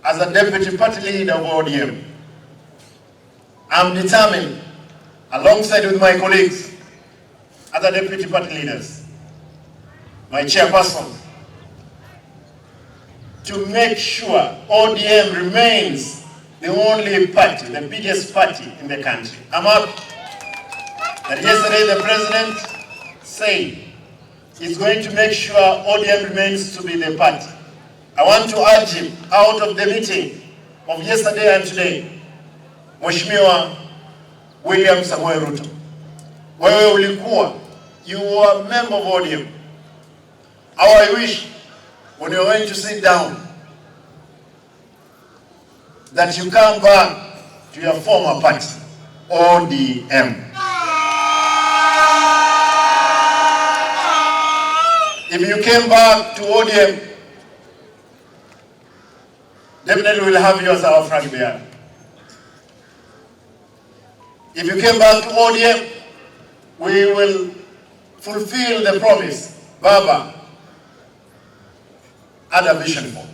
as a deputy party leader of ODM, I'm determined, alongside with my colleagues, other deputy party leaders, my chairperson, to make sure ODM remains the only party, the biggest party in the country. I'm happy that yesterday the president said he's going to make sure ODM remains to be the party. I want to urge him, out of the meeting of yesterday and today, Mheshimiwa William Samoei Ruto, wewe ulikuwa, you were a member of ODM. How I wish, when you're going to sit down, that you come back to your former party, ODM. If you came back to ODM, definitely we'll have you as our flag bearer. If you came back to ODM, we will fulfill the promise Baba had a vision for.